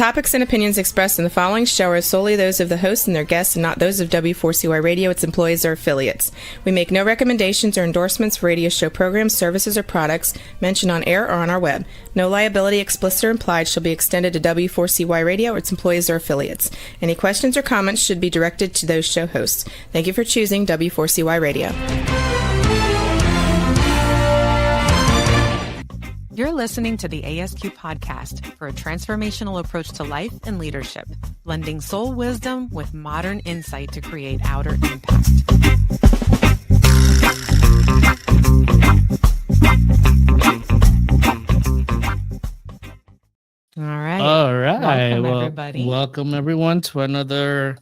topics and opinions expressed in the following show are solely those of the hosts and their guests and not those of W4CY Radio, its employees, or affiliates. We make no recommendations or endorsements for radio show programs, services, or products mentioned on air or on our web. No liability, explicit or implied, shall be extended to W4CY Radio or its employees or affiliates. Any questions or comments should be directed to those show hosts. Thank you for choosing W4CY Radio. You're listening to the ASQ podcast for a transformational approach to life and leadership, blending soul wisdom with modern insight to create outer impact. All right. Welcome, everybody. Welcome, everyone, to another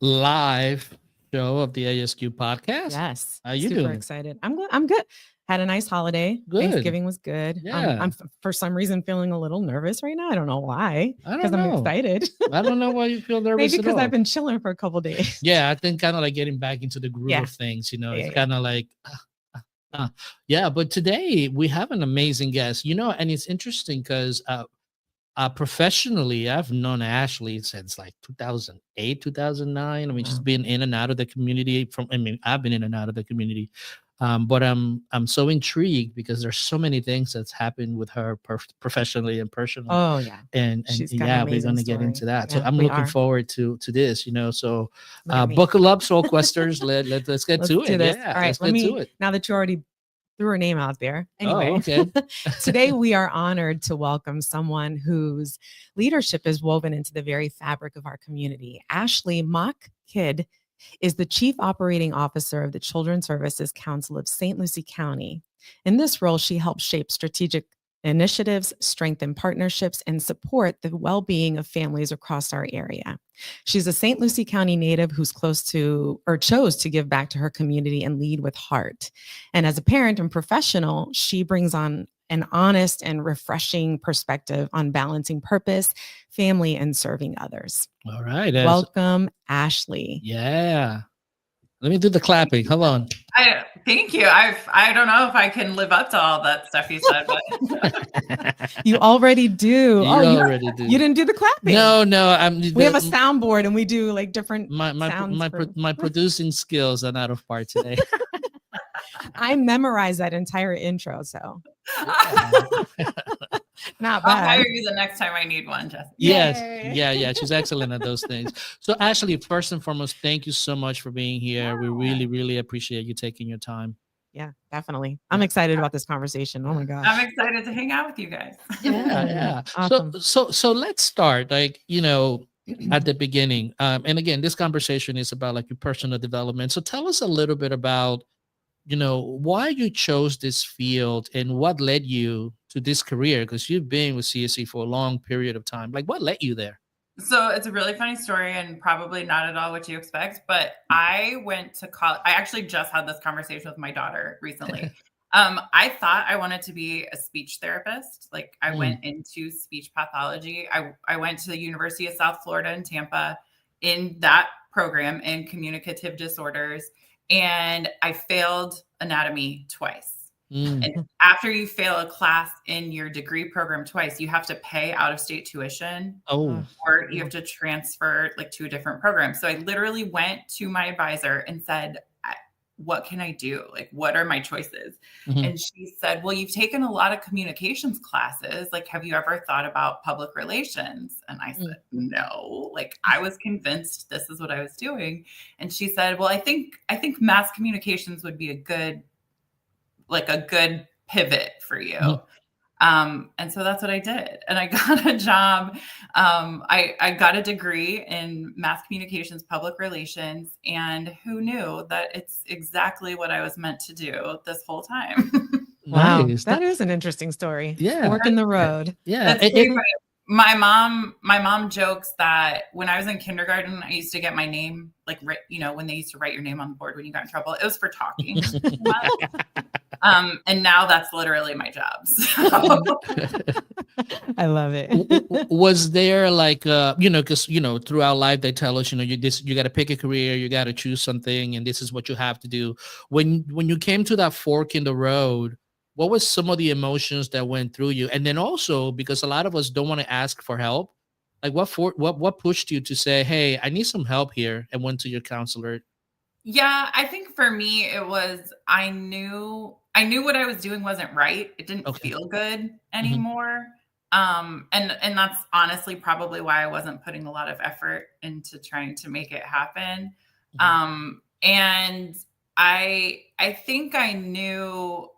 live show of the ASQ podcast. Yes. How you Super doing? excited. I'm good. Had a nice holiday. Good. Thanksgiving was good. Yeah. I'm for some reason feeling a little nervous right now. I don't know why. I don't Because I'm know. excited. I don't know why you feel nervous. Maybe because at all. I've been chilling for a couple days. Yeah, I think kind of like getting back into the groove Yeah. of things. You know, Yeah, it's yeah. kind of like, yeah. But today we have an amazing guest. You know, and it's interesting because professionally, I've known Ashley since like 2008, 2009. I mean, she's Wow. been in and out of the community. I've been in and out of the community. But I'm so intrigued because there's so many things that's happened with her professionally and personally. Oh, yeah. And She's got an yeah, we're amazing gonna get story. into that. So Yeah, I'm we looking are. forward to this. You know, so Look at me. buckle up, Soul Questers. Let's get Let's to do it. this. Yeah, All right. let's get to it. Now that you already threw her name out there. Anyway, Oh, okay. today we are honored to welcome someone whose leadership is woven into the very fabric of our community. Ashley Mock Kidd is the Chief Operating Officer of the Children's Services Council of St. Lucie County. In this role, she helps shape strategic initiatives, strengthen partnerships, and support the well-being of families across our area. She's a St. Lucie County native who's close to or chose to give back to her community and lead with heart. And as a parent and professional, she brings on an honest and refreshing perspective on balancing purpose, family, and serving others. All right. Welcome, Ashley. Yeah. Let me do the clapping. Hold on. Thank you. I don't know if I can live up to all that stuff you said, but You already do. You you already do. You didn't do the clapping. No. We have a soundboard and we do like different my sounds for- my producing skills are not of part today. I memorized that entire intro, so not I'll bad. hire you the next time I need one, Jessica. Yes. Yay. Yeah. She's excellent at those things. So Ashley, first and foremost, thank you so much for being here. We really, really appreciate you taking your time. Yeah, definitely. I'm excited about this conversation. Oh my gosh. I'm excited to hang out with you guys. Yeah. Awesome. So let's start like, you know, at the beginning. And again, this conversation is about like your personal development. So tell us a little bit about, you know, why you chose this field and what led you to this career, because you've been with CSC for a long period of time. Like what led you there? So it's a really funny story and probably not at all what you expect, but I went to college. I actually just had this conversation with my daughter recently. I thought I wanted to be a speech therapist. Like I went into speech pathology. I went to the University of South Florida in Tampa in that program in communicative disorders. And I failed anatomy twice. And after you fail a class in your degree program twice, you have to pay out-of-state tuition, Oh, or you have to transfer like to a different program. So I literally went to my advisor and said, what can I do? Like, what are my choices? Mhm. And she said, well, you've taken a lot of communications classes. Like, have you ever thought about public relations? And I said, no, like I was convinced this is what I was doing. And she said, well, I think mass communications would be a good pivot for you. And so that's what I did. And I got a job. I got a degree in mass communications, public relations, and who knew that it's exactly what I was meant to do this whole time. Wow. nice. That is an interesting story. Yeah. Fork in the road. Yeah. That's pretty funny. My mom jokes that when I was in kindergarten, I used to get my name, like, when they used to write your name on the board when you got in trouble, it was for talking. And now that's literally my job. So. I love it. Was there like because throughout life they tell us, you got to pick a career, you got to choose something, and this is what you have to do. When you came to that fork in the road, what was some of the emotions that went through you? And then also, because a lot of us don't want to ask for help, Like what pushed you to say, hey, I need some help here, and went to your counselor? Yeah, I think for me it was I knew what I was doing wasn't right. It didn't Okay. feel good Mhm. anymore. And that's honestly probably why I wasn't putting a lot of effort into trying to make it happen. Mhm. And I think I knew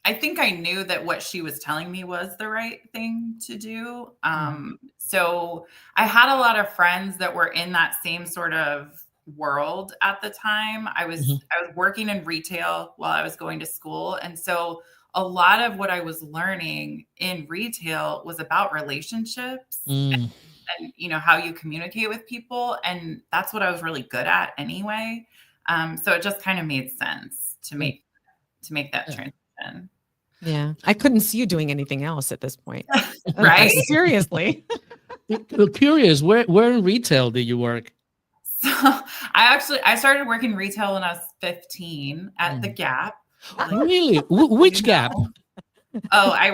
that what she was telling me was the right thing to do. So I had a lot of friends that were in that same sort of world at the time. Mhm. I was working in retail while I was going to school, and so a lot of what I was learning in retail was about relationships Mm. and how you communicate with people, and that's what I was really good at anyway. So it just kind of made sense to Yeah. make that Yeah. transition. Yeah. I couldn't see you doing anything else at this point. Right? Seriously. Curious, where in retail did you work? So I started working retail when I was 15 at the Mm. Gap. Really? Which Gap? Oh, I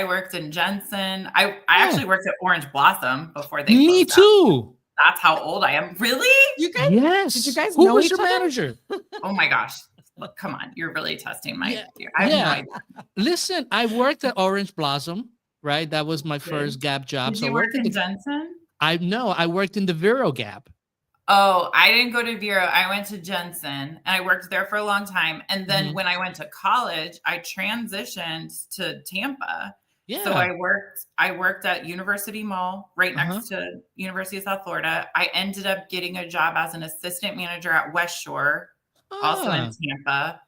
worked in Jensen. I actually worked at Orange Blossom before they Me closed down. too. That's how old I am. Really? You guys, Yes. did you guys Who know was each your other? manager? Oh my gosh. Look, come on. You're really testing my Yeah. I have no Yeah. idea. Listen, I worked at Orange Blossom, right? That was my Did- first Gap job. Did So I you work worked at in the, Jensen? I worked in the Vero Gap. Oh, I didn't go to Vero. I went to Jensen and I worked there for a long time. And then Mhm. when I went to college, I transitioned to Tampa. Yeah. So I worked at University Mall right next to University of South Florida. I ended up getting a job as an assistant manager at West Shore, also in Ah. Tampa.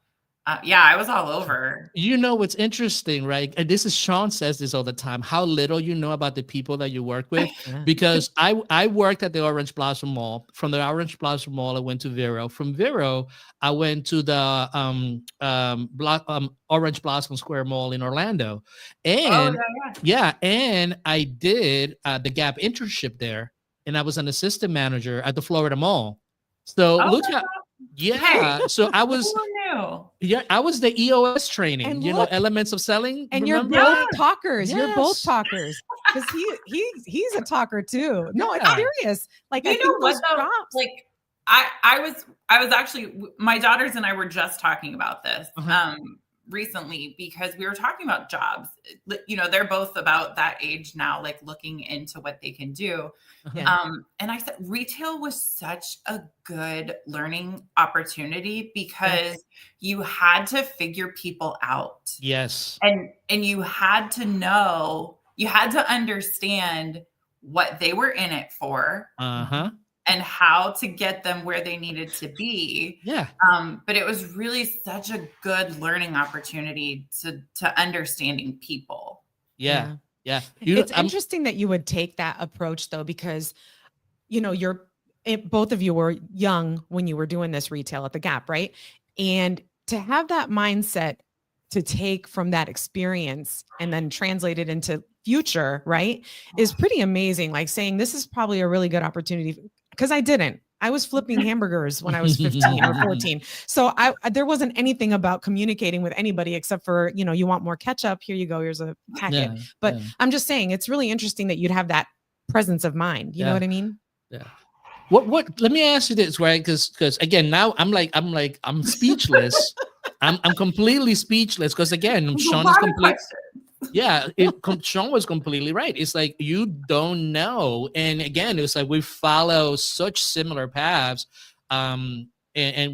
Yeah, I was all over. You know what's interesting, right? And this is Sean says this all the time, how little you know about the people that you work with. Yeah. Because I worked at the Orange Blossom Mall. From the Orange Blossom Mall, I went to Vero. From Vero, I went to the Orange Blossom Square Mall in Orlando. Oh, And yeah. and I did the Gap internship there, and I was an assistant manager at the Florida Mall. So Oh, look that's at Hey. so I was Who knew? yeah, I was the EOS training, And you know, look, elements of selling. And remember you're both that? talkers. You're both Yes. talkers. Because he's a talker too. No, Yeah. I'm serious. Like I You know think what those though? jobs. Like I was actually my daughters and I were just talking about this recently because we were talking about jobs. You know, they're both about that age now, like looking into what they can do. Yeah. And I said retail was such a good learning opportunity because you had to figure people out. Yes. And you had to know, you had to understand what they were in it for and how to get them where they needed to be. Yeah. But it was really such a good learning opportunity to understanding people. Yeah. It's interesting that you would take that approach though, because you know, both of you were young when you were doing this retail at the Gap, right? And to have that mindset to take from that experience and then translate it into future, right, is pretty amazing. Like saying this is probably a really good opportunity because I didn't. I was flipping hamburgers when I was 15 or 14. So there wasn't anything about communicating with anybody except for, you know, you want more ketchup. Here you go. Here's a packet. But I'm just saying it's really interesting that you'd have that presence of mind. You know what I mean? Yeah. What let me ask you this, right? Because again, now I'm speechless. I'm completely speechless because again, Sean is complete. Yeah, Sean was completely right. It's like you don't know, and again, it's like we follow such similar paths, and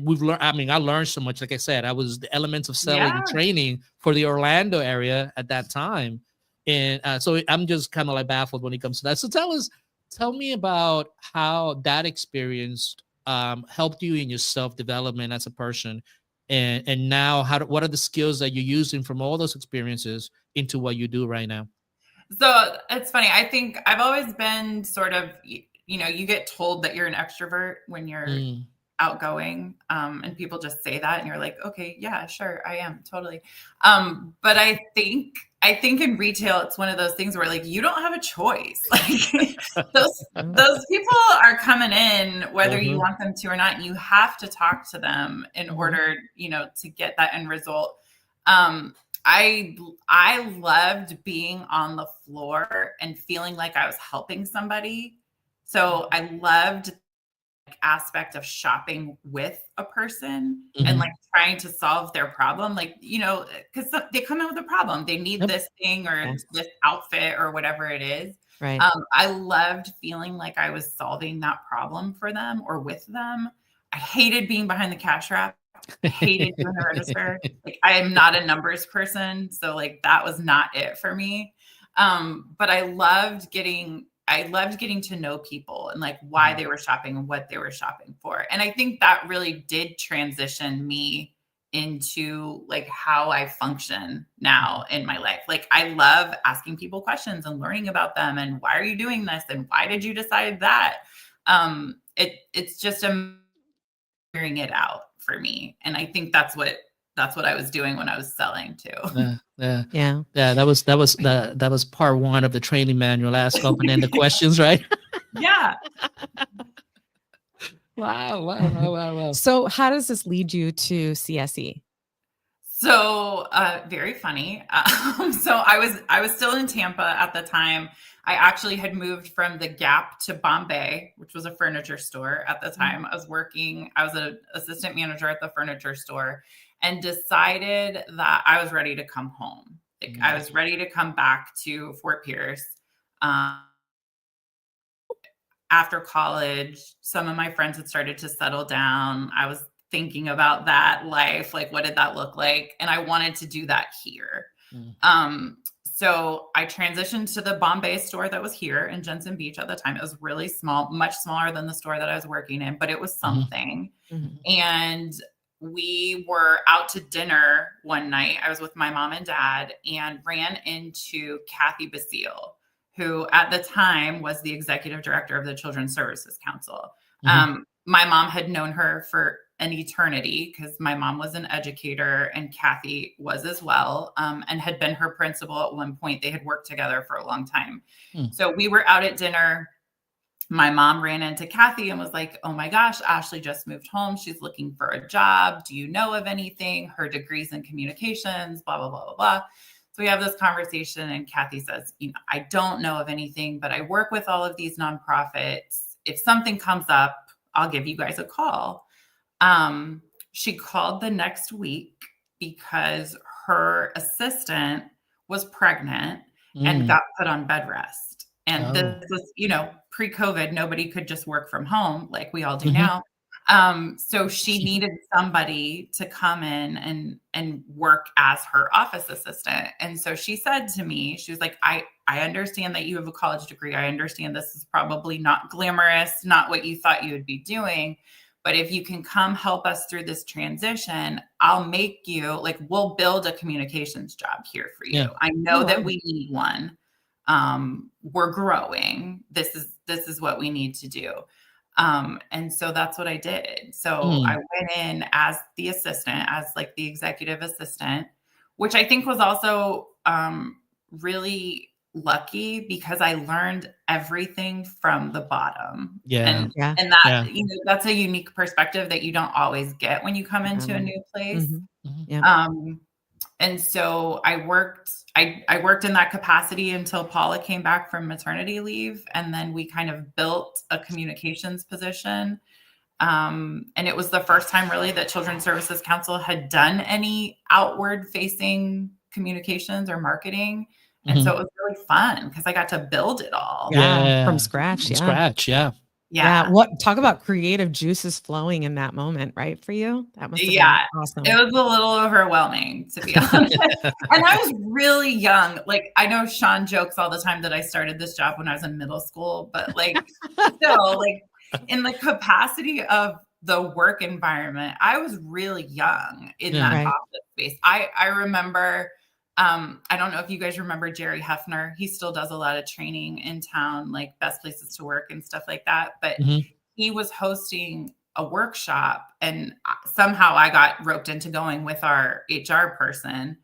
we've learned. I mean, I learned so much. Like I said, I was the elements of selling training for the Orlando area at that time, and so I'm just kind of like baffled when it comes to that. So tell me about how that experience helped you in your self-development as a person, and now what are the skills that you're using from all those experiences into what you do right now? So it's funny. I think I've always been sort of, you know, you get told that you're an extrovert when you're outgoing, and people just say that and you're like, okay, yeah, sure, I am totally. But I think in retail, it's one of those things where like, you don't have a choice. Like those people are coming in, whether you want them to or not, and you have to talk to them in order, you know, to get that end result. I loved being on the floor and feeling like I was helping somebody. So I loved the aspect of shopping with a person and Mhm. like trying to solve their problem. Like, because they come in with a problem. They need Yep. this thing or Yes. this outfit or whatever it is. Right. I loved feeling like I was solving that problem for them or with them. I hated being behind the cash wrap. I hated doing the register. Like I am not a numbers person, so like that was not it for me. But I loved getting to know people and like why they were shopping and what they were shopping for. And I think that really did transition me into like how I function now in my life. Like I love asking people questions and learning about them and why are you doing this and why did you decide that? It's just figuring it out for me. And I think that's what I was doing when I was selling too. Yeah. Yeah. Yeah, that was part one of the training manual. Ask open-ended questions, right? Yeah. Wow. So how does this lead you to CSE? So very funny. So I was still in Tampa at the time. I actually had moved from the Gap to Bombay, which was a furniture store at the time. I was an assistant manager at the furniture store and decided that I was ready to come home. Like I was ready to come back to Fort Pierce. After college, some of my friends had started to settle down. I was thinking about that life, like what did that look like? And I wanted to do that here. So I transitioned to the Bombay store that was here in Jensen Beach at the time. It was really small, much smaller than the store that I was working in, but it was something. Mhm. And we were out to dinner one night. I was with my mom and dad and ran into Kathy Basile, who at the time was the executive director of the Children's Services Council. My mom had known her for an eternity because my mom was an educator and Kathy was as well, and had been her principal at one point. They had worked together for a long time. So we were out at dinner. My mom ran into Kathy and was like, oh my gosh, Ashley just moved home. She's looking for a job. Do you know of anything? Her degree's in communications, blah, blah, blah, blah, blah. So we have this conversation and Kathy says, I don't know of anything, but I work with all of these nonprofits. If something comes up, I'll give you guys a call. She called the next week because her assistant was pregnant and got put on bed rest. And this was, pre-COVID, nobody could just work from home like we all do now. So she needed somebody to come in and work as her office assistant. And so she said to me, she was like, I understand that you have a college degree. I understand this is probably not glamorous, not what you thought you would be doing. But if you can come help us through this transition, I'll make you we'll build a communications job here for you. Yeah. I know that we need one. We're growing. This is what we need to do. And so that's what I did. So I went in as the assistant, as the executive assistant, which I think was also really lucky because I learned everything from the bottom. And that, that's a unique perspective that you don't always get when you come into a new place. And so I worked in that capacity until Paula came back from maternity leave. And then we kind of built a communications position. And it was the first time really that Children's Services Council had done any outward facing communications or marketing. And so it was really fun because I got to build it all. From scratch. Talk about creative juices flowing in that moment, right? For you? That must have been awesome. It was a little overwhelming, to be honest. And I was really young. I know Sean jokes all the time that I started this job when I was in middle school, but still, in the capacity of the work environment, I was really young in that office space. I remember, I don't know if you guys remember Jerry Hefner. He still does a lot of training in town, best places to work and stuff like that. But he was hosting a workshop and somehow I got roped into going with our HR person.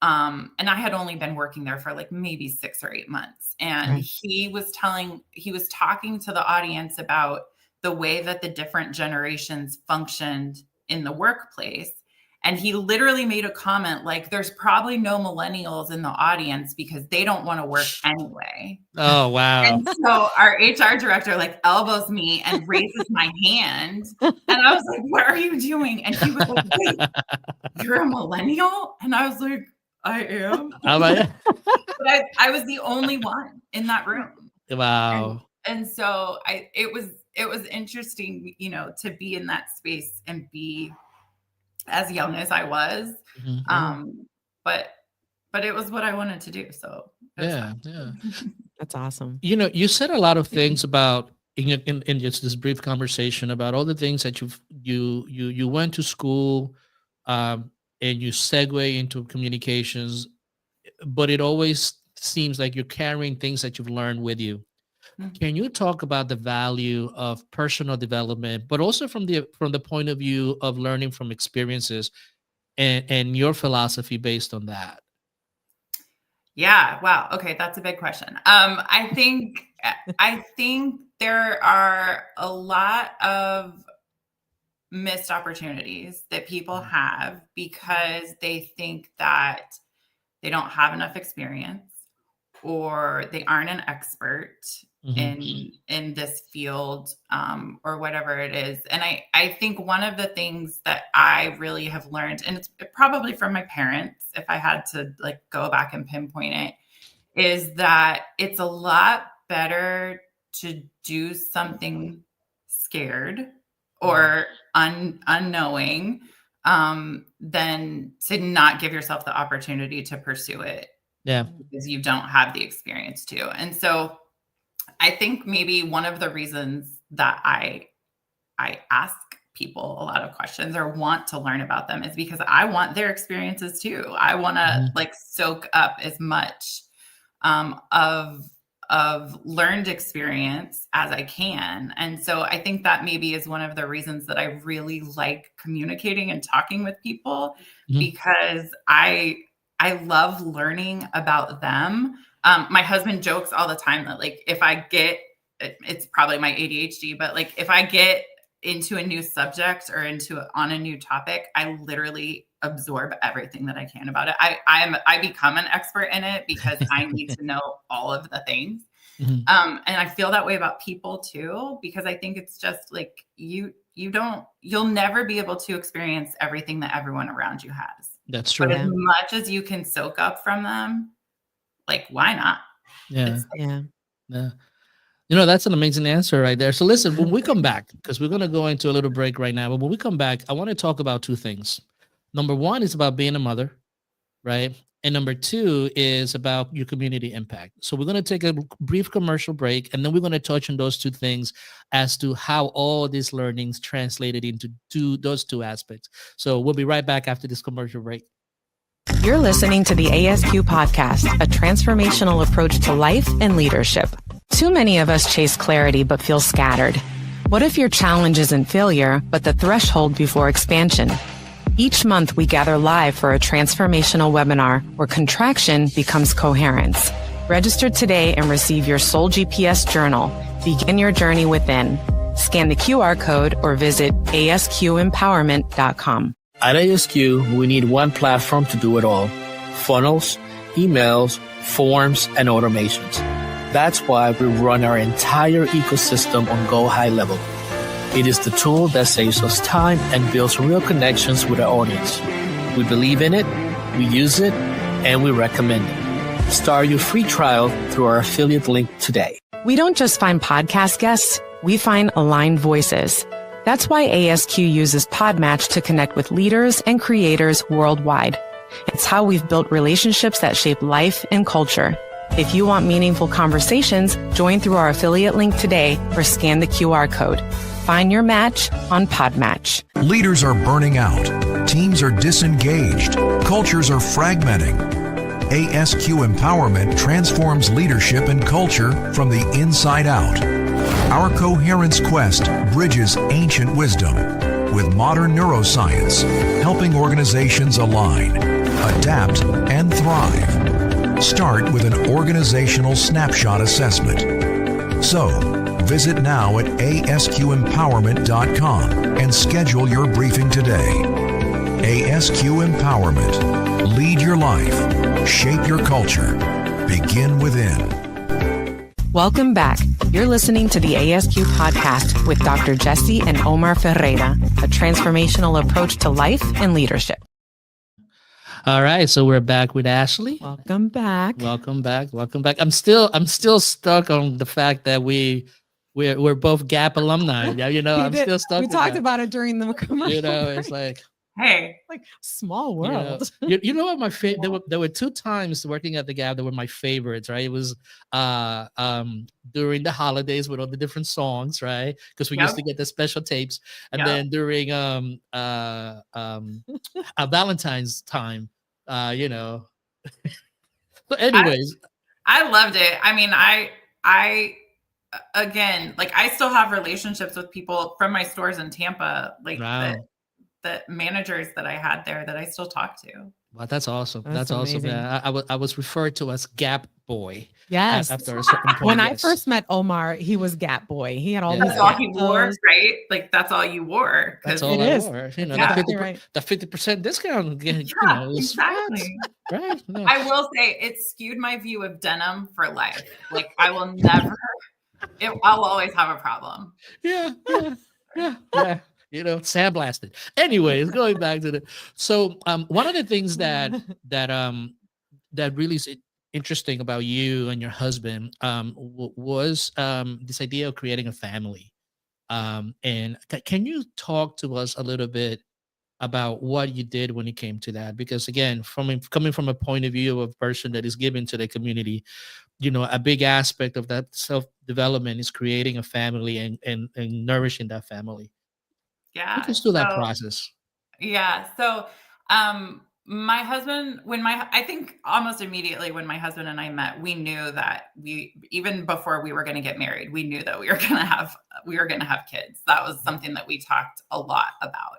And I had only been working there for maybe 6 or 8 months. And he was talking to the audience about the way that the different generations functioned in the workplace. And he literally made a comment like, there's probably no millennials in the audience because they don't want to work anyway. Oh, wow. And so our HR director like elbows me and raises my hand. And I was like, what are you doing? And he was like, wait, you're a millennial? And I was like, I am. But I was the only one in that room. Wow. And so it was interesting, you know, to be in that space and be as young as I was. But it was what I wanted to do. So yeah. That's awesome. You know, you said a lot of things about in just this brief conversation about all the things that you went to school, and you segue into communications, but it always seems like you're carrying things that you've learned with you. Can you talk about the value of personal development, but also from the point of view of learning from experiences and your philosophy based on that? Yeah. Wow. Okay. That's a big question. I think there are a lot of missed opportunities that people have because they think that they don't have enough experience or they aren't an expert in this field, or whatever it is. And I think one of the things that I really have learned, and it's probably from my parents, if I had to like go back and pinpoint it, is that it's a lot better to do something scared or unknowing, than to not give yourself the opportunity to pursue it. Yeah. Because you don't have the experience to. And so I think maybe one of the reasons that I ask people a lot of questions or want to learn about them is because I want their experiences too. I want to like soak up as much of learned experience as I can. And so I think that maybe is one of the reasons that I really like communicating and talking with people, because I love learning about them. My husband jokes all the time that like, if I get, it's probably my ADHD, but like if I get into a new subject or on a new topic, I literally absorb everything that I can about it. I become an expert in it because I need to know all of the things. And I feel that way about people too, because I think it's just like, you'll never be able to experience everything that everyone around you has. That's true. But as much as you can soak up from them, like, why not? Yeah. You know, that's an amazing answer right there. So listen, when we come back, because we're going to go into a little break right now, but when we come back, I want to talk about two things. Number one is about being a mother, right? And number two is about your community impact. So we're going to take a brief commercial break, and then we're going to touch on those two things as to how all these learnings translated into those two aspects. So we'll be right back after this commercial break. You're listening to the ASQ podcast, a transformational approach to life and leadership. Too many of us chase clarity but feel scattered. What if your challenge isn't failure, but the threshold before expansion? Each month, we gather live for a transformational webinar where contraction becomes coherence. Register today and receive your Soul GPS journal. Begin your journey within. Scan the QR code or visit asqempowerment.com. At ASQ, we need one platform to do it all. Funnels, emails, forms, and automations. That's why we run our entire ecosystem on Go High Level. It is the tool that saves us time and builds real connections with our audience. We believe in it, we use it, and we recommend it. Start your free trial through our affiliate link today. We don't just find podcast guests, we find aligned voices. That's why ASQ uses Podmatch to connect with leaders and creators worldwide. It's how we've built relationships that shape life and culture. If you want meaningful conversations, join through our affiliate link today or scan the QR code. Find your match on Podmatch. Leaders are burning out. Teams are disengaged. Cultures are fragmenting. ASQ Empowerment transforms leadership and culture from the inside out. Our Coherence Quest bridges ancient wisdom with modern neuroscience, helping organizations align, adapt, and thrive. Start with an organizational snapshot assessment. So, visit now at asqempowerment.com and schedule your briefing today. ASQ Empowerment. Lead your life. Shape your culture. Begin within. Welcome back. You're listening to the ASQ podcast with Dr. Jesse and Omar Ferreira, a transformational approach to life and leadership. All right, so we're back with Ashley. Welcome back. Welcome back. I'm still stuck on the fact that we're both Gap alumni. Yeah, I'm still stuck. We with talked that. about it during the commercial. It's like, Hey, like small world. you know what my favorite? There were 2 times working at the Gap that were my favorites. Right, it was during the holidays with all the different songs, right? Because we used to get the special tapes, and then during Valentine's time, So, anyways, I loved it. I mean, I again, like I still have relationships with people from my stores in Tampa, like wow. the managers that I had there that I still talk to. Wow, that's awesome. That's That's awesome. amazing. Yeah, I was referred to as Gap Boy. Yes. After a certain point. When I yes. first met Omar, he was Gap Boy. He had all Yeah. these That's all Gap he wore, clothes. right? Like that's all you wore. That's 'cause- all It I is. wore. Yeah. The 50% discount. Yeah, Is exactly. right. No. I will say it skewed my view of denim for life. Like I will never. I'll always have a problem. Yeah. Sandblasted. Anyways, going back to one of the things that really is interesting about you and your husband was this idea of creating a family. And can you talk to us a little bit about what you did when it came to that? Because again, coming from a point of view of a person that is given to the community, a big aspect of that self-development is creating a family and nourishing that family. Yeah. Take us through that process. Yeah. So, my husband, I think almost immediately when my husband and I met, we knew that even before we were going to get married, we knew that we were going to have kids. That was something that we talked a lot about.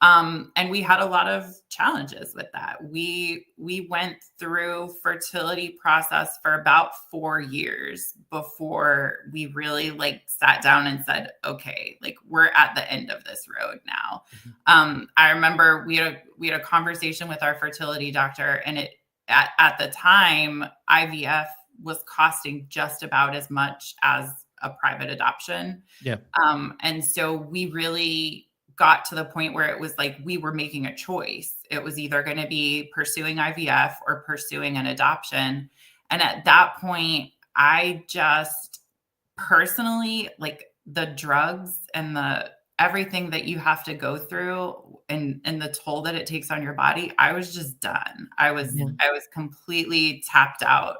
And we had a lot of challenges with that. We went through fertility process for about 4 years before we really sat down and said, okay, we're at the end of this road now. Mm-hmm. I remember we had a conversation with our fertility doctor, and at the time, IVF was costing just about as much as a private adoption. Yeah. And so we really got to the point where it was like we were making a choice. It was either going to be pursuing IVF or pursuing an adoption. And at that point, I just personally, the drugs and everything that you have to go through and the toll that it takes on your body, I was just done. I was completely tapped out.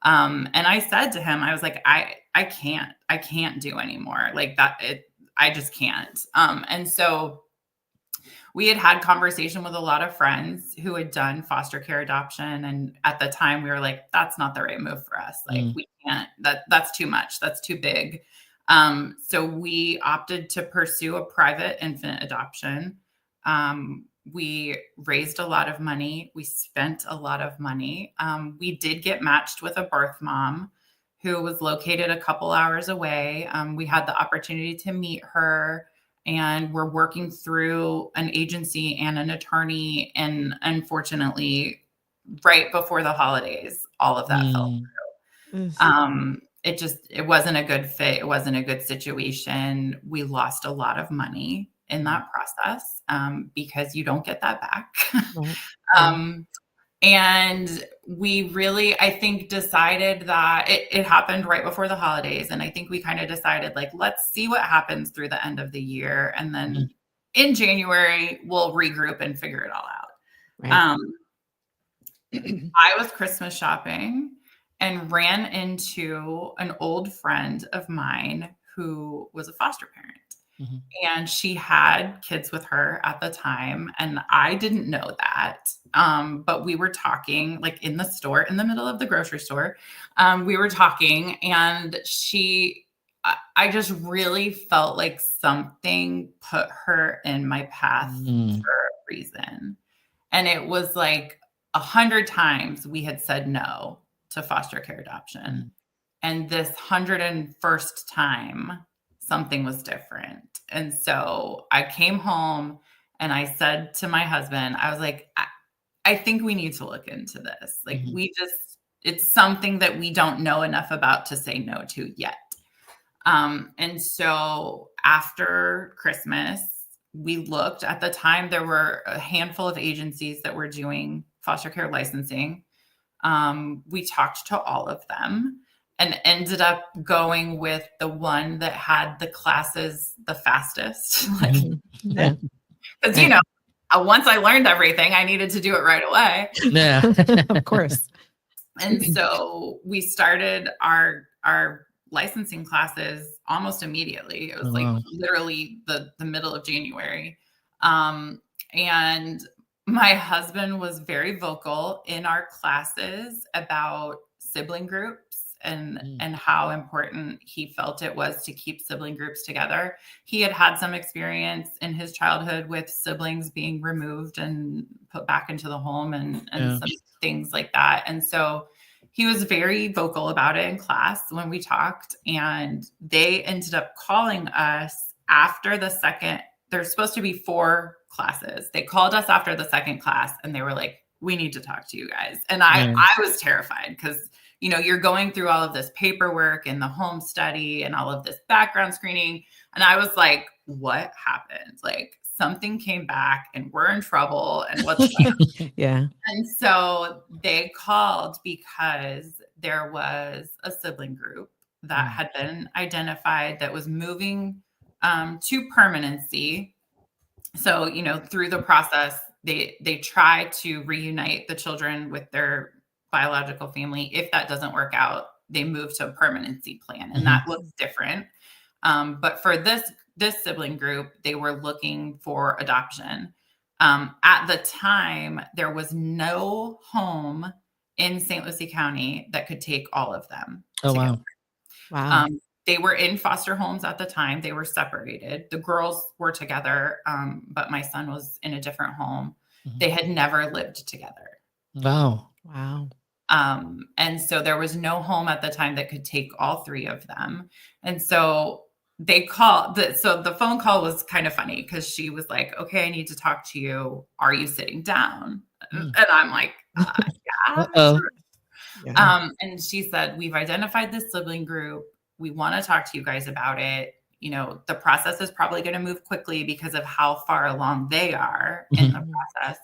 And I said to him, I was like, I can't do anymore. I just can't. And so we had conversation with a lot of friends who had done foster care adoption. And at the time we were like, that's not the right move for us. We can't, that's too much. That's too big. So we opted to pursue a private infant adoption. We raised a lot of money. We spent a lot of money. We did get matched with a birth mom who was located a couple hours away. We had the opportunity to meet her, and we're working through an agency and an attorney. And unfortunately, right before the holidays, all of that fell through. It wasn't a good fit. It wasn't a good situation. We lost a lot of money in that process because you don't get that back. And we really, I think, decided that it happened right before the holidays. And I think we kind of decided, let's see what happens through the end of the year. And then in January, we'll regroup and figure it all out. Right. I was Christmas shopping and ran into an old friend of mine who was a foster parent. Mm-hmm. And she had kids with her at the time. And I didn't know that. But we were talking in the store, in the middle of the grocery store. We were talking, and I just really felt like something put her in my path for a reason. And it was 100 times we had said no to foster care adoption. And this 101st time, something was different. And so I came home And I said to my husband, I was like, I think we need to look into this. Like it's something that we don't know enough about to say no to yet. And so after Christmas, we looked. At the time, there were a handful of agencies that were doing foster care licensing. We talked to all of them and ended up going with the one that had the classes the fastest. Because, you know, once I learned everything, I needed to do it right away. Yeah. Of course. And so we started our licensing classes almost immediately. It was literally the middle of January. And my husband was very vocal in our classes about sibling groups and how important he felt it was to keep sibling groups together. He had some experience in his childhood with siblings being removed and put back into the home and some things like that. And so he was very vocal about it in class when we talked, and they ended up calling us after the second. There's supposed to be 4 classes. They called us after the second class and they were like, we need to talk to you guys. And I was terrified because, you know, you're going through all of this paperwork and the home study and all of this background screening. And I was like, what happened? Like something came back and we're in trouble and what's going on? Yeah. And so they called because there was a sibling group that had been identified that was moving to permanency. So, you know, through the process, they try to reunite the children with their biological family. If that doesn't work out, they move to a permanency plan, and that looks different. But for this sibling group, they were looking for adoption. At the time, there was no home in St. Lucie County that could take all of them. Oh, wow. Wow. They were in foster homes at the time. They were separated. The girls were together, but my son was in a different home. They had never lived together. Wow. Wow. And so there was no home at the time that could take all 3 of them. And so they called. So the phone call was kind of funny because she was like, okay, I need to talk to you. Are you sitting down? And I'm like, yeah. Sure. Yeah. And she said, we've identified this sibling group. We want to talk to you guys about it. You know, the process is probably going to move quickly because of how far along they are in the process.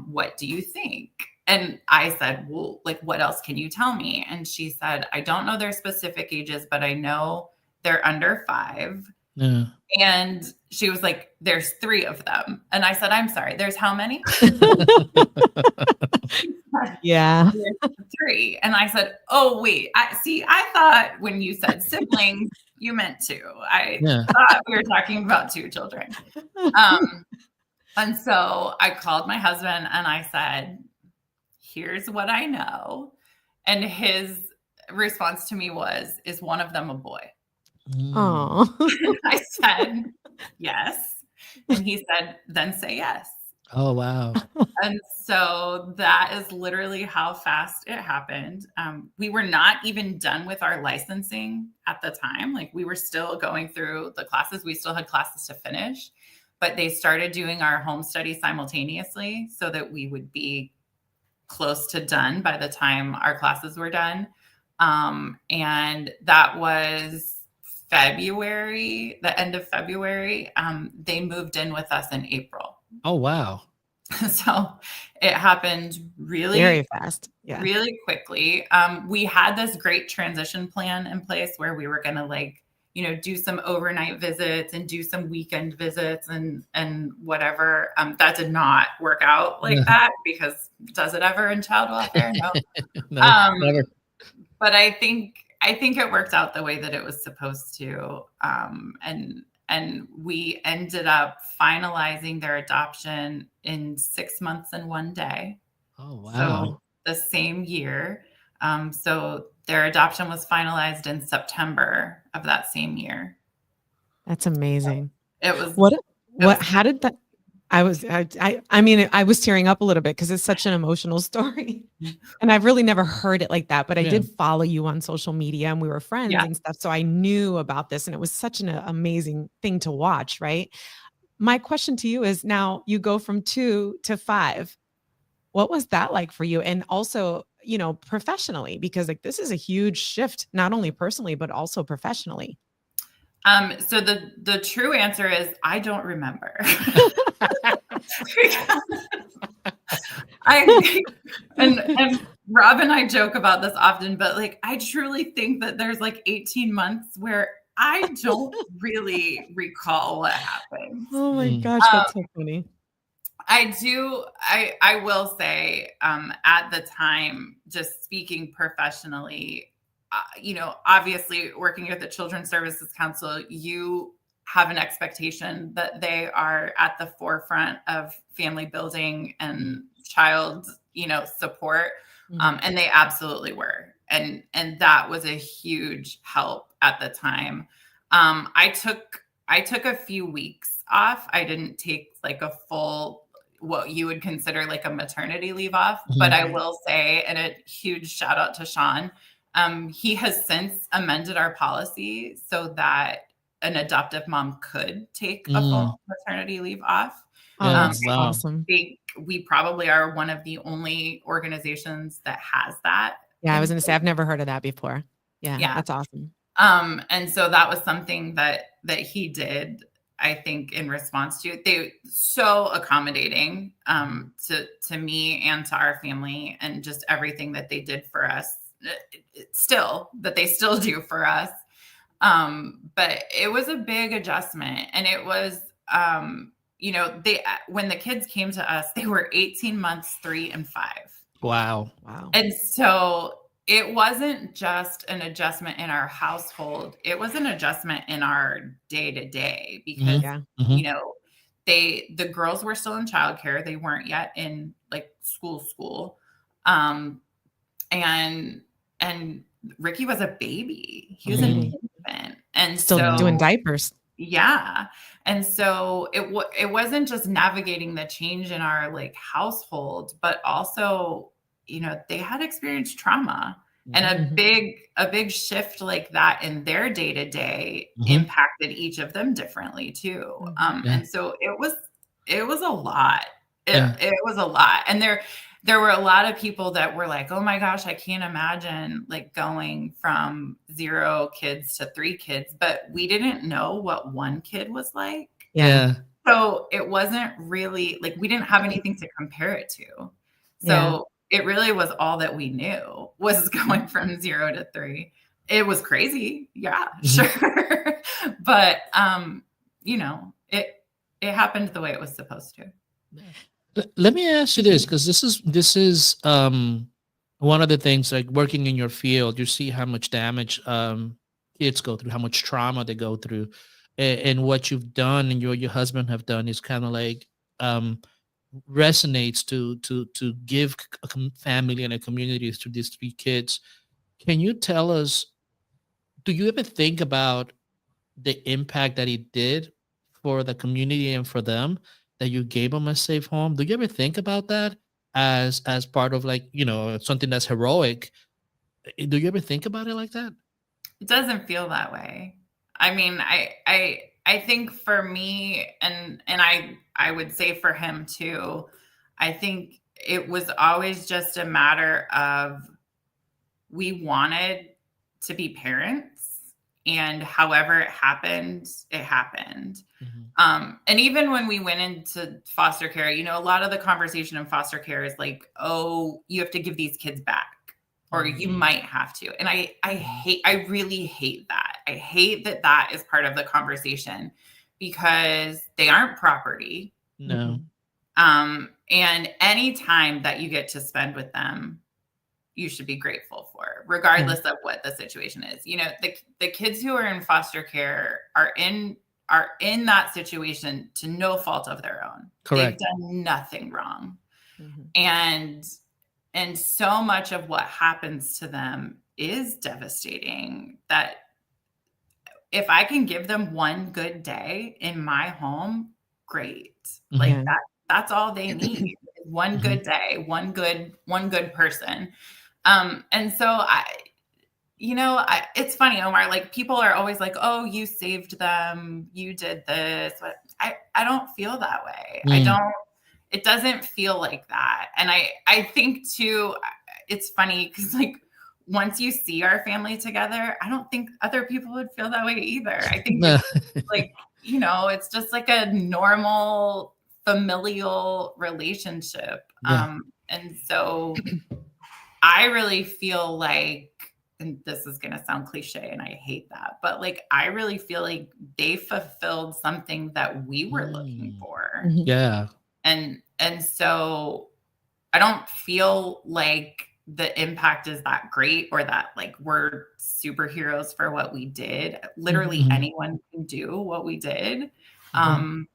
What do you think? And I said, well, like, what else can you tell me? And she said, I don't know their specific ages, but I know they're under 5. Yeah. And she was like, there's 3 of them. And I said, I'm sorry, there's how many? Yeah. There's 3. And I said, oh, wait, I thought when you said siblings, you meant 2. I thought we were talking about 2 children. And so I called my husband and I said, here's what I know. And his response to me was, is one of them a boy? Oh. I said, yes. And he said, then say yes. Oh, wow. And so that is literally how fast it happened. We were not even done with our licensing at the time. Like we were still going through the classes. We still had classes to finish, but they started doing our home study simultaneously so that we would be close to done by the time our classes were done. And that was February, the end of February. They moved in with us in April. Oh, wow. So it happened really Very fast. Yeah. really quickly. We had this great transition plan in place where we were going to do some overnight visits and do some weekend visits and whatever. That did not work out like that because does it ever in child welfare? No. No, never. But I think it worked out the way that it was supposed to. And we ended up finalizing their adoption in 6 months and 1 day. Oh, wow. So the same year. So their adoption was finalized in September of that same year. That's amazing. It was How did that? I mean, I was tearing up a little bit because it's such an emotional story and I've really never heard it like that, but I did follow you on social media and we were friends and stuff. So I knew about this and it was such an amazing thing to watch. Right. my question to you is, now you go from 2 to 5. What was that like for you? And also, professionally, because like this is a huge shift, not only personally, but also professionally. So the true answer is I don't remember. And Rob and I joke about this often, but like I truly think that there's like 18 months where I don't really recall what happened. Oh my gosh, that's so funny. I will say, at the time, just speaking professionally, obviously working at the Children's Services Council, you have an expectation that they are at the forefront of family building and child, support. And they absolutely were. And that was a huge help at the time. I took a few weeks off. I didn't take like a full, what you would consider like a maternity leave off, but I will say, and a huge shout out to Sean, he has since amended our policy so that an adoptive mom could take a full maternity leave off. Oh, that's wow. awesome. We probably are one of the only organizations that has that. Yeah, I was going to say, I've never heard of that before. Yeah, that's awesome. And so that was something that he did, I think, in response to it. They so accommodating to me and to our family, and just everything that they did for us, that they still do for us. But it was a big adjustment, and it was, when the kids came to us, they were 18 months, 3 and 5. Wow. And so it wasn't just an adjustment in our household. It was an adjustment in our day to day, because, the girls were still in childcare. They weren't yet in like school. And Ricky was a baby. He was an infant, and Still doing diapers. Yeah. And so it wasn't just navigating the change in our like household, but also, they had experienced trauma, and a big shift like that in their day to day impacted each of them differently too. And so it was a lot. It was a lot. And there were a lot of people that were like, oh my gosh, I can't imagine like going from 0 kids to 3 kids, but we didn't know what 1 kid was like. Yeah. So it wasn't really like, we didn't have anything to compare it to. So it really was all that we knew was going from 0 to 3. It was crazy. Yeah, sure. But, it happened the way it was supposed to. Let me ask you this, because this is one of the things, like working in your field, you see how much damage kids go through, how much trauma they go through, and what you've done and your husband have done is kind of like resonates to give a family and a community to these 3 kids. Can you tell us, do you ever think about the impact that it did for the community and for them, that you gave them a safe home? Do you ever think about that as part of like, something that's heroic? Do you ever think about it like that? It doesn't feel that way. I mean, I think for me, and I would say for him too, I think it was always just a matter of, we wanted to be parents, and however it happened, it happened. And even when we went into foster care, a lot of the conversation in foster care is like, oh, you have to give these kids back, or you might have to. And I really hate that. I hate that is part of the conversation, because they aren't property. No. And any time that you get to spend with them, you should be grateful for, regardless of what the situation is. The kids who are in foster care are in that situation to no fault of their own. Correct. They've done nothing wrong. And so much of what happens to them is devastating, that if I can give them one good day in my home, great. Like that's all they need. One good day, one good person. And so it's funny, Omar, like people are always like, oh, you saved them, you did this. But I don't feel that way. Mm. It doesn't feel like that. And I think too, it's funny because like once you see our family together, I don't think other people would feel that way either. I think No. it's like, it's just like a normal familial relationship. Yeah. And so I really feel like, and this is going to sound cliche and I hate that, but like, I really feel like they fulfilled something that we were looking for. Mhm. Yeah. And so I don't feel like the impact is that great or that like we're superheroes for what we did. Literally Mhm. anyone can do what we did. And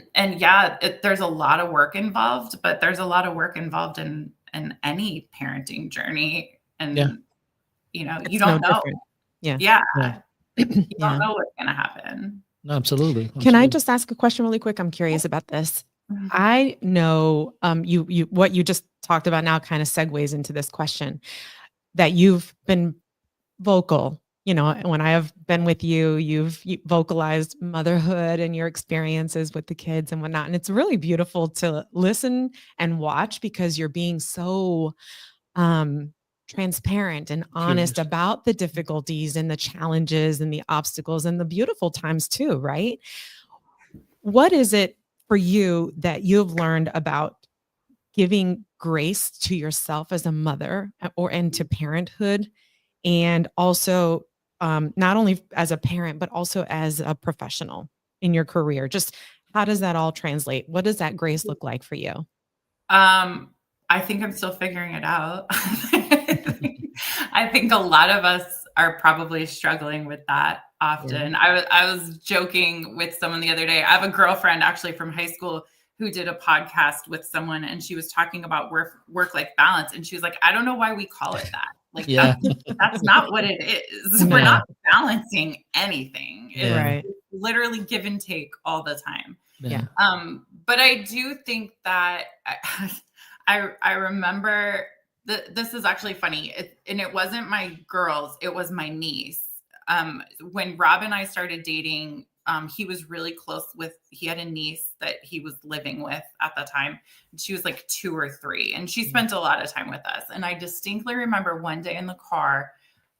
yeah, there's a lot of work involved, but there's a lot of work involved in any parenting journey. And Yeah. you It's don't no know. different. Yeah. Yeah. Yeah. You Yeah. don't know what's gonna happen. No, absolutely. Can I Absolutely. just ask a question really quick? I'm curious about this. Mhm. I know you what you just talked about now kind of segues into this question that you've been vocal. When I have been with you, you've vocalized motherhood and your experiences with the kids and whatnot. And it's really beautiful to listen and watch because you're being so transparent and honest Curious. about the difficulties and the challenges and the obstacles and the beautiful times too, right? What is it for you that you've learned about giving grace to yourself as a mother and to parenthood, and also not only as a parent but also as a professional in your career? Just how does that all translate? What does that grace look like for you? I think I'm still figuring it out. I think a lot of us are probably struggling with that often. I was joking with someone the other day. I have a girlfriend actually from high school who did a podcast with someone, and she was talking about work-life balance. And she was like, I don't know why we call it that. Like, Yeah. that's not what it is. No. We're not balancing anything. It's Yeah. Right. literally give and take all the time. Yeah. But I do think that I remember this is actually funny. And it wasn't my girls, it was my niece. When Rob and I started dating, he was really close he had a niece that he was living with at the time. She was like 2 or 3, and she spent a lot of time with us. And I distinctly remember one day in the car,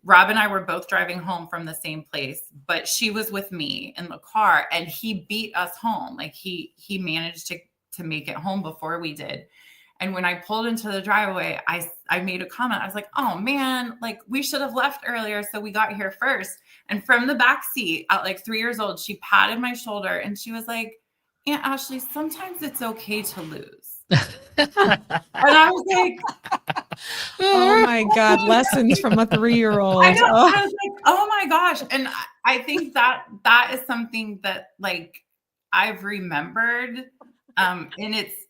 Rob and I were both driving home from the same place, but she was with me in the car, and he beat us home. Like he managed to make it home before we did. And when I pulled into the driveway, I made a comment. I was like, oh man, like we should have left earlier so we got here first. And from the back seat at like 3 years old, she patted my shoulder and she was like, Aunt Ashley, sometimes it's okay to lose. And I was like, Oh my God, lessons from a 3-year-old. I know. Oh. I was like, oh my gosh. And I think that is something that like I've remembered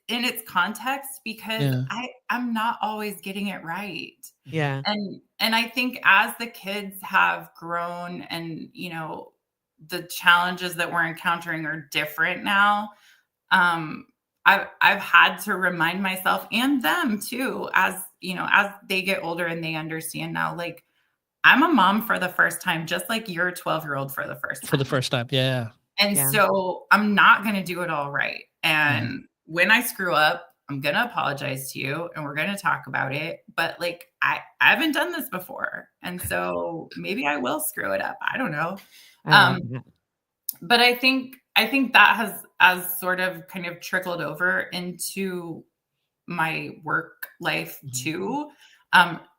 in its context, because I'm not always getting it right. Yeah. And I think as the kids have grown and, the challenges that we're encountering are different now. I've had to remind myself and them too, as they get older and they understand now, like I'm a mom for the first time, just like you're a 12-year-old for the first time. For the first time. Yeah. And so I'm not going to do it all right. And when I screw up, I'm going to apologize to you and we're going to talk about it. But like, I haven't done this before. And so maybe I will screw it up. I don't know. But I think that has sort of kind of trickled over into my work life too.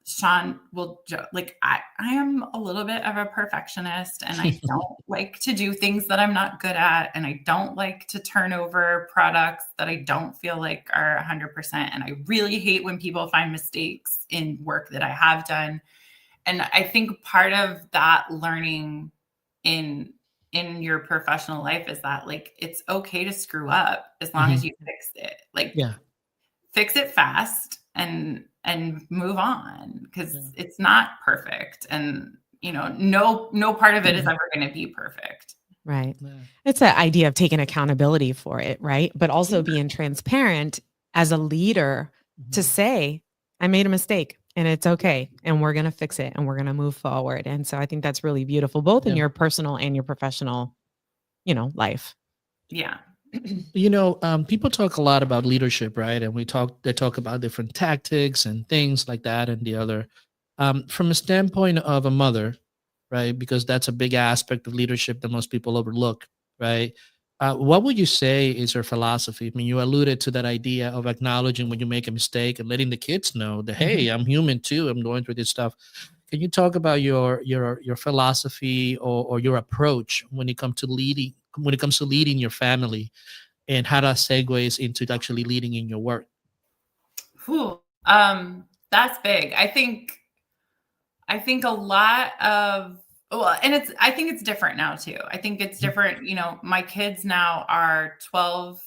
Sean will like, I am a little bit of a perfectionist, and I don't like to do things that I'm not good at. And I don't like to turn over products that I don't feel like are 100%. And I really hate when people find mistakes in work that I have done. And I think part of that learning in your professional life is that like, it's okay to screw up as long as you fix it. Like, fix it fast and move on, because it's not perfect. And, no part of it is ever going to be perfect. Right. It's that idea of taking accountability for it, right? But also being transparent as a leader to say, I made a mistake and it's okay. And we're going to fix it and we're going to move forward. And so I think that's really beautiful, both in your personal and your professional, life. Yeah. People talk a lot about leadership, right? And they talk about different tactics and things like that and the other. From a standpoint of a mother, right? Because that's a big aspect of leadership that most people overlook, right? What would you say is your philosophy? I mean, you alluded to that idea of acknowledging when you make a mistake and letting the kids know that, hey, I'm human too. I'm going through this stuff. Can you talk about your philosophy or your approach when it comes to leading your family, and how that segues into actually leading in your work? Whew. That's big. I think a lot of, well, and I think it's different now too. I think it's different. My kids now are 12,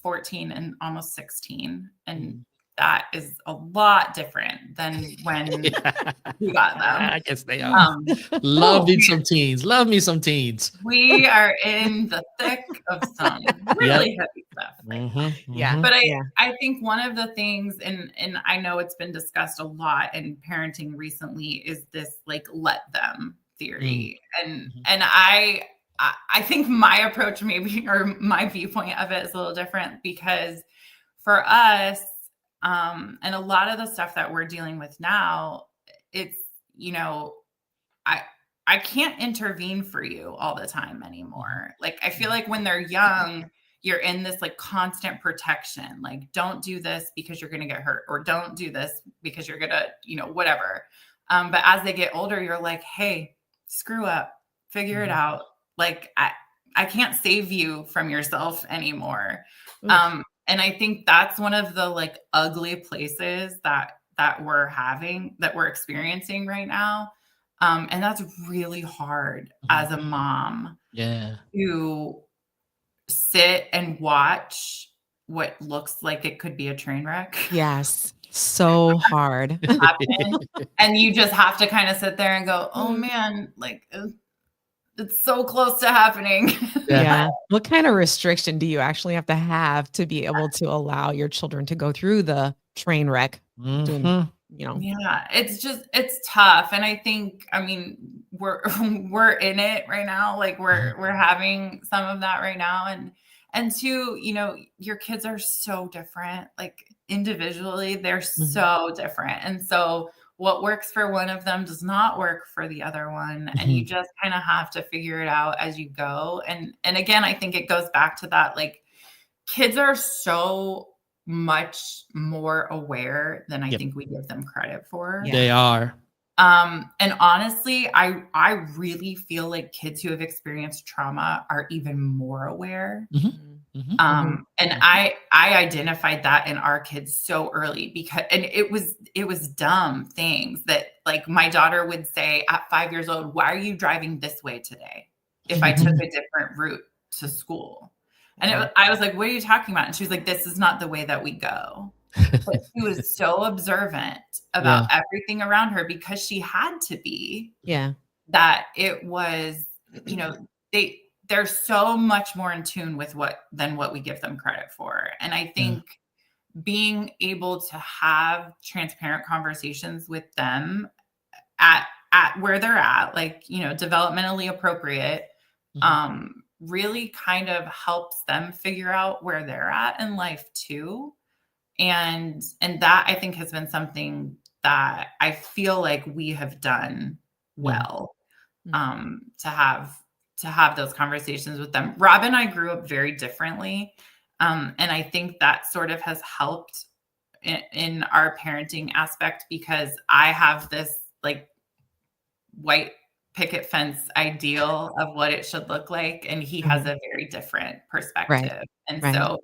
14, and almost 16. And that is a lot different than when we got them. I guess they are. Love me some teens. We are in the thick of some really heavy stuff. Yeah. But I think one of the things, and I know it's been discussed a lot in parenting recently, is this like let them theory. And I think my approach maybe, or my viewpoint of it, is a little different, because for us, and a lot of the stuff that we're dealing with now, it's, I can't intervene for you all the time anymore. Like, I feel like when they're young, you're in this like constant protection, like, don't do this because you're going to get hurt, or don't do this because you're going to, whatever. But as they get older, you're like, hey, screw up, figure it out. Like, I can't save you from yourself anymore. And I think that's one of the like ugly places that we're experiencing right now. And that's really hard as a mom. To sit and watch what looks like it could be a train wreck. Yes. So hard. And you just have to kind of sit there and go, oh man, like, it's so close to happening. Yeah. What kind of restriction do you actually have to be able to allow your children to go through the train wreck? Yeah, it's tough. And I think, we're in it right now. Like, we're having some of that right now. And two, your kids are so different. Like, individually, they're so different. And so what works for one of them does not work for the other one. And you just kind of have to figure it out as you go. And again, I think it goes back to that, like, kids are so much more aware than I think we give them credit for. They are. And honestly, I really feel like kids who have experienced trauma are even more aware. And I identified that in our kids so early, because, and it was dumb things that, like, my daughter would say at 5 years old, why are you driving this way today? If I took a different route to school. And I was like, what are you talking about? And she was like, this is not the way that we go. But she was so observant about everything around her, because she had to be, that it was, they're so much more in tune with than what we give them credit for. And I think being able to have transparent conversations with them at where they're at, like, developmentally appropriate, really kind of helps them figure out where they're at in life too. And that, I think, has been something that I feel like we have done well, to have those conversations with them. Rob and I grew up very differently. And I think that sort of has helped in our parenting aspect, because I have this like white picket fence ideal of what it should look like, and he has a very different perspective. And so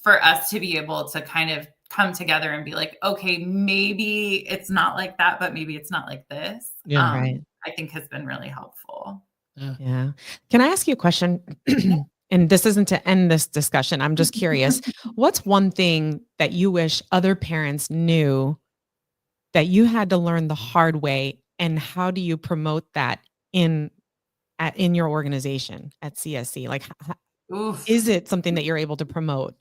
for us to be able to kind of come together and be like, okay, maybe it's not like that, but maybe it's not like this. I think has been really helpful. Yeah. Can I ask you a question? And this isn't to end this discussion. I'm just curious. What's one thing that you wish other parents knew that you had to learn the hard way, and how do you promote that in your organization at CSC? Like, is it something that you're able to promote?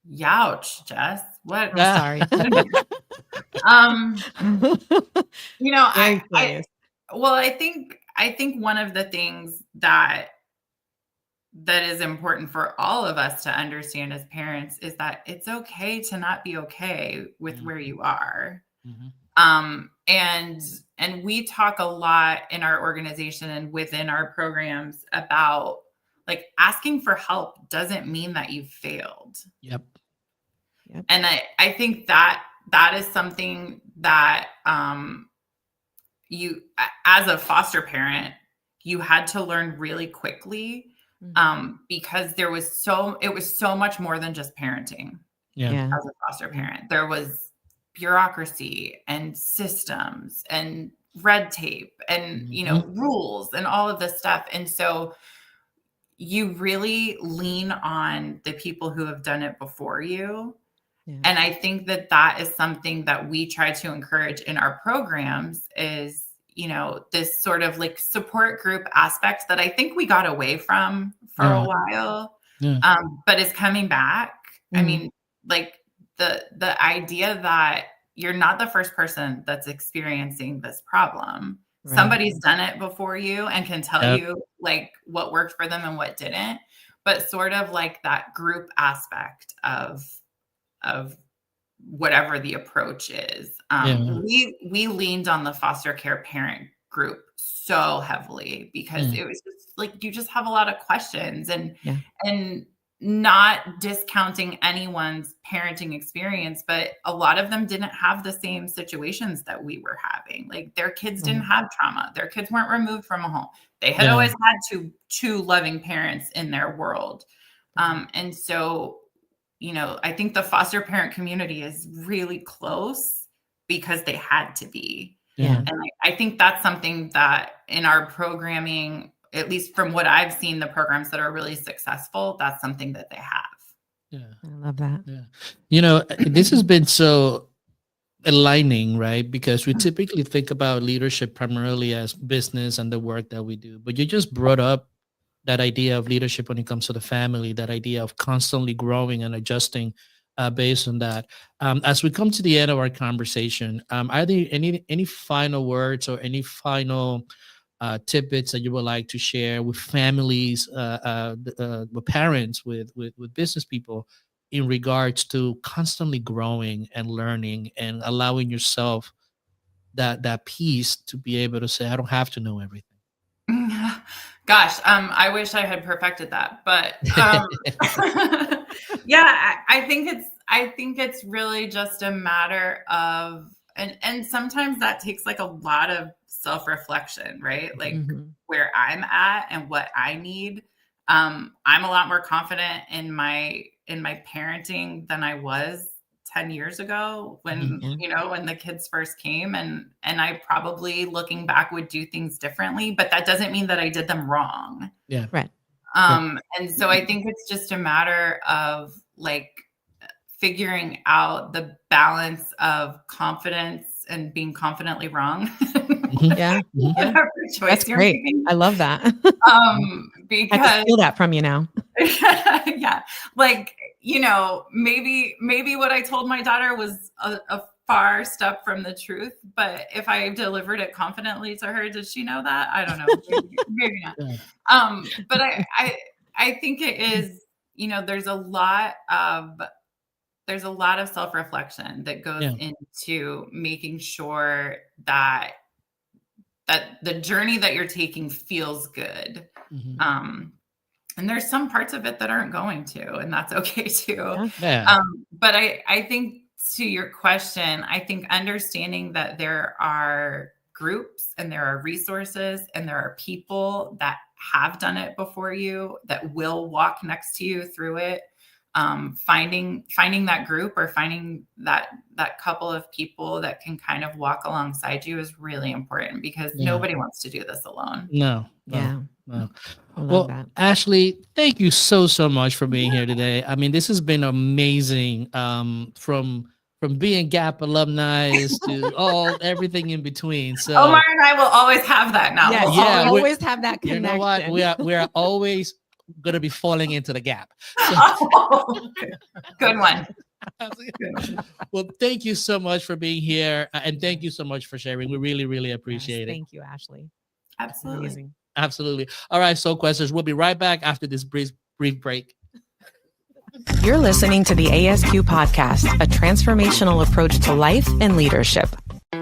Youch, Jess. What? I'm sorry. I think one of the things that that is important for all of us to understand as parents is that it's okay to not be okay with where you are. And we talk a lot in our organization and within our programs about like asking for help doesn't mean that you've failed. Yep. And I think that is something that you, as a foster parent, you had to learn really quickly, because it was so much more than just parenting. Yeah. As a foster parent, there was bureaucracy and systems and red tape and rules and all of this stuff. And so you really lean on the people who have done it before you. And I think that is something that we try to encourage in our programs is, this sort of like support group aspect that I think we got away from for a while, but is coming back. I mean, like the idea that you're not the first person that's experiencing this problem. Right. Somebody's done it before you and can tell you like what worked for them and what didn't, but sort of like that group aspect of whatever the approach is. We leaned on the foster care parent group so heavily because it was just like, you just have a lot of questions and not discounting anyone's parenting experience, but a lot of them didn't have the same situations that we were having. Like their kids didn't have trauma. Their kids weren't removed from a home. They had always had two loving parents in their world. And so, I think the foster parent community is really close because they had to be. And I think that's something that in our programming, at least from what I've seen, the programs that are really successful, that's something that they have. Yeah. I love that. Yeah. This has been so aligning, right? Because we typically think about leadership primarily as business and the work that we do, but you just brought up that idea of leadership when it comes to the family, that idea of constantly growing and adjusting based on that. As we come to the end of our conversation, are there any final words or any final tidbits that you would like to share with families, with parents, with business people in regards to constantly growing and learning and allowing yourself that peace to be able to say, I don't have to know everything? Gosh, I wish I had perfected that, but I think it's really just a matter of, and sometimes that takes like a lot of self-reflection, right? Like where I'm at and what I need. I'm a lot more confident in my parenting than I was 10 years ago when, when the kids first came, and I probably looking back would do things differently, but that doesn't mean that I did them wrong. Yeah. Right. And so I think it's just a matter of like figuring out the balance of confidence and being confidently wrong. Whatever choice That's you're great. making. I love that. Because I can feel that from you now. Like, maybe what I told my daughter was a far step from the truth, but if I delivered it confidently to her, did she know that? I don't know. Maybe not. But I think it is, there's a lot of self-reflection that goes into making sure that the journey that you're taking feels good. And there's some parts of it that aren't going to, and that's okay too. But I think to your question, I think understanding that there are groups and there are resources and there are people that have done it before you that will walk next to you through it. Finding that group or finding that couple of people that can kind of walk alongside you is really important because nobody wants to do this alone. No. Well, that. Ashley, thank you so much for being here today. I mean, this has been amazing. From being Gap alumni to everything in between. So Omar and I will always have that now. Yes, we'll always have that connection. You know what? We are always going to be falling into the gap. Good one. Well, thank you so much for being here, and thank you so much for sharing. We really, really appreciate it. Thank you, Ashley. Absolutely. Amazing. Absolutely. All right, Soul Questers, we'll be right back after this brief break. You're listening to the ASQ podcast, a transformational approach to life and leadership.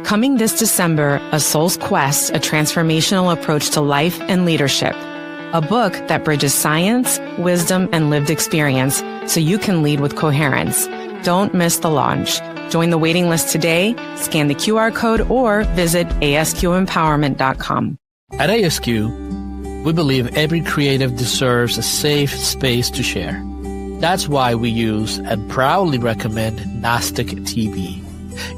Coming this December, A Soul's Quest, a transformational approach to life and leadership. A book that bridges science, wisdom, and lived experience so you can lead with coherence. Don't miss the launch. Join the waiting list today, scan the QR code, or visit asqempowerment.com. At ASQ, we believe every creative deserves a safe space to share. That's why we use and proudly recommend Gnostic TV.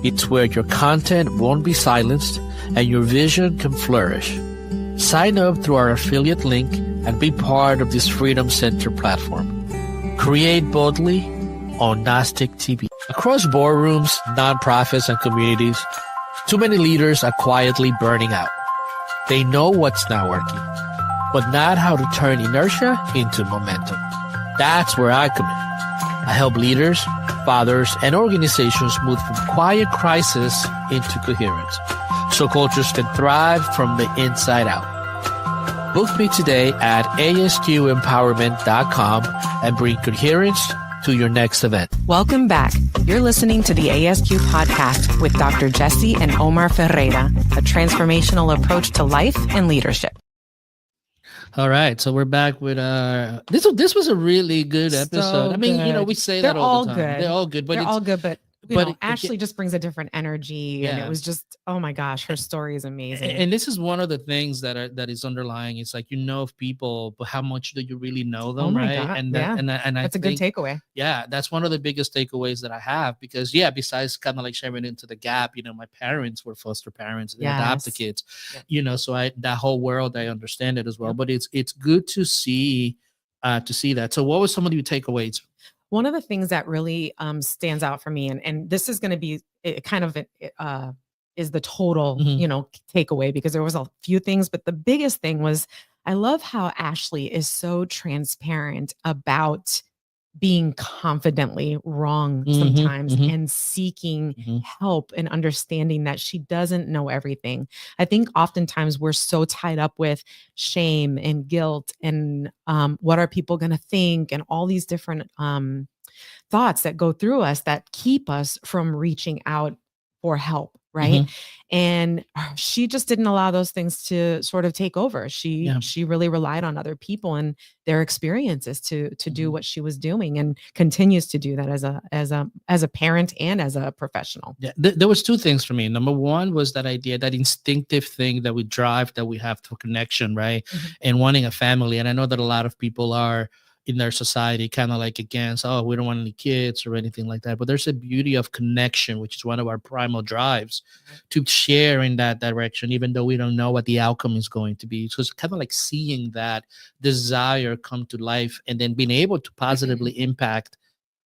It's where your content won't be silenced and your vision can flourish. Sign up through our affiliate link and be part of this Freedom Center platform. Create boldly on Gnostic TV. Across boardrooms, nonprofits, and communities, too many leaders are quietly burning out. They know what's not working, but not how to turn inertia into momentum. That's where I come in. I help leaders, fathers, and organizations move from quiet crisis into coherence, so cultures can thrive from the inside out. Book me today at asqempowerment.com and bring coherence to your next event. Welcome back. You're listening to the ASQ podcast with Dr. Jesse and Omar Ferreira, a transformational approach to life and leadership. All right, so we're back with this was a really good episode. So I mean, good. we say They're that all the all time. good. They're all good, but They're all good, but Ashley it- just brings a different energy, and Yeah. it was just, oh my gosh, her story is amazing. and this is one of the things that is underlying. It's like, of people, but how much do you really know them, Oh my right? God, And yeah. and I That's a good think, takeaway. yeah, that's one of the biggest takeaways that I have, because besides kind of like sharing into the gap, my parents were foster parents, they adopted Yes. kids, Yeah. so that whole world, I understand it as well. Yep. But it's good to see that. So what was some of your takeaways? One of the things that really stands out for me, and this is going to be is the total, Mhm. takeaway, because there was a few things, but the biggest thing was, I love how Ashley is so transparent about being confidently wrong Mhm, sometimes mhm. and seeking Mhm. help and understanding that she doesn't know everything. I think oftentimes we're so tied up with shame and guilt and what are people going to think, and all these different thoughts that go through us that keep us from reaching out for help. Right. And she just didn't allow those things to sort of take over. She really relied on other people and their experiences to do what she was doing, and continues to do that as a parent and as a professional. Yeah, there was two things for me. Number one was that idea, that instinctive thing that we drive, that we have for connection, right? And wanting a family. And I know that a lot of people are in their society kind of like against, we don't want any kids or anything like that. But there's a beauty of connection, which is one of our primal drives to share in that direction, even though we don't know what the outcome is going to be. So it's kind of like seeing that desire come to life, and then being able to positively impact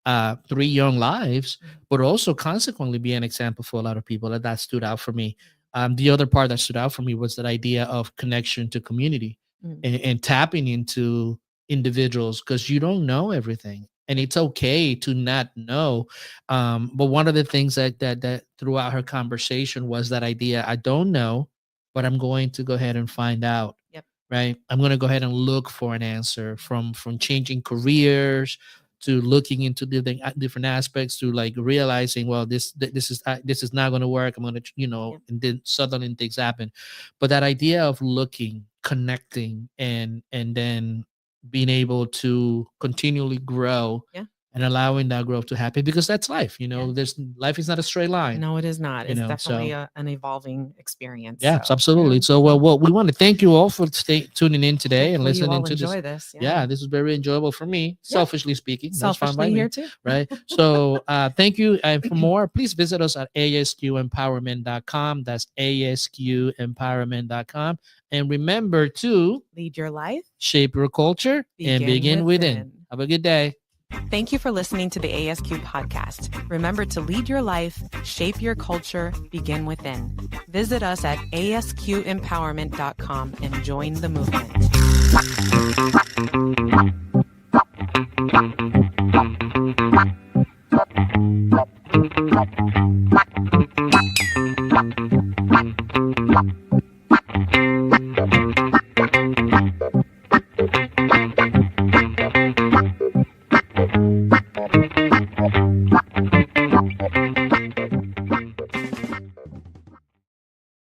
3 young lives, but also consequently be an example for a lot of people. That stood out for me. The other part that stood out for me was that idea of connection to community and tapping into individuals, because you don't know everything, and it's okay to not know. But one of the things that throughout her conversation was that idea, I don't know, but I'm going to go ahead and find out. Yep. Right. I'm going to go ahead and look for an answer, from changing careers to looking into different aspects, to like realizing, well, this is not going to work. I'm going to, and then suddenly things happen. But that idea of looking, connecting, and then being able to continually grow and allowing that growth to happen, because that's life. Life is not a straight line. No, it is not. It's definitely so- an evolving experience. Yes, so, absolutely. yeah. So, well, we want to thank you all for tuning in today and Hopefully you all listening to enjoy this. this. Yeah, this was very enjoyable for me, selfishly speaking. That's fine by Selfishly me, here too. right? So, thank you. And for more, please visit us at asqempowerment.com. That's asqempowerment.com. And remember to Lead your life. shape your culture and begin within. Have a good day. Thank you for listening to the ASQ podcast. Remember to lead your life, shape your culture, begin within. Visit us at asqempowerment.com and join the movement.